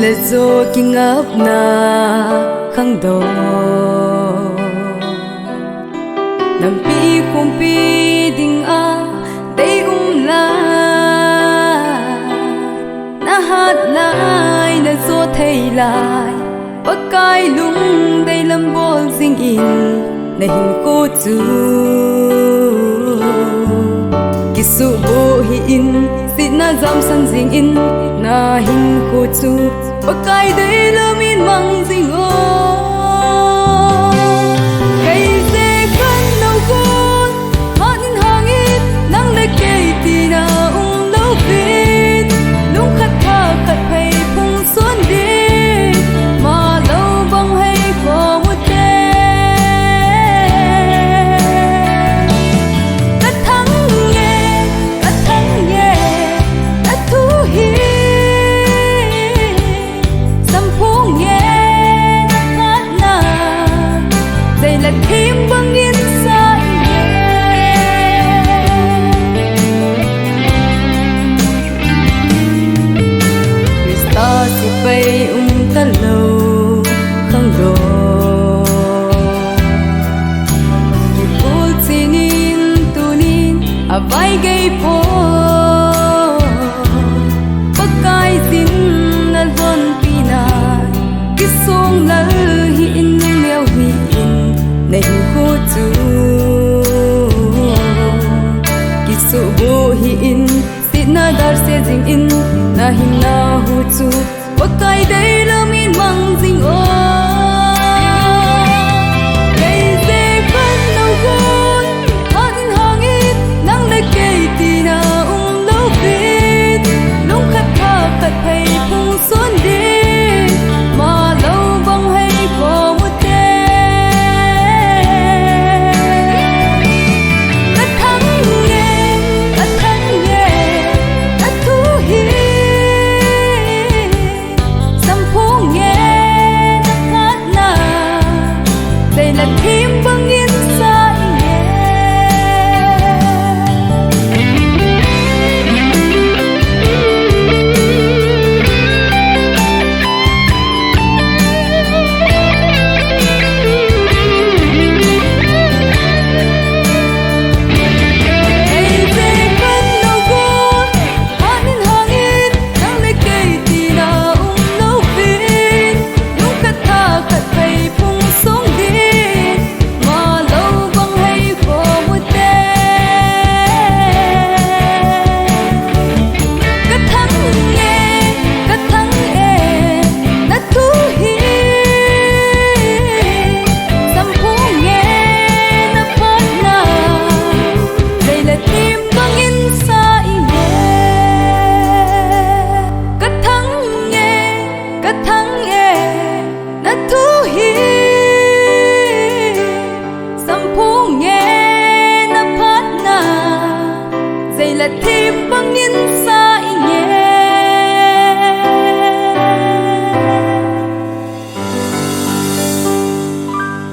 lệ zo kinh áp na khang do nam pi kum pi ding a dei la na hát lại na zo thei lại bắc kai lung dei lam bol sing in na hin ko chu kisu bo hi in sit na jam san jing in na hin ko chu bắc kai dei lam in mang jing o kai se kan nau kun han in hang it nang le kei ti na lâu fit lung khát tha khát hay phung xuân đi mà lâu băng hay có một cắt thắng nghe cắt thu hi sắm phố nghe hát na đây là thêm băng yên sai ta si bay ta lâu không đồ ki pul sinin tunin a vai gay po pakai sin na zon pina ki song la hi in leo hi in nei ko chu ki su bo hi in na dar se jing in na hin na hu chu pakai dei lam in mang jing o kai se kan no gun han in hang it nang le kei ti na lâu fit lung khát tha khát hay phung xuân đi mà lâu băng hay có một thêm băng yên sai là thêm băng yên xa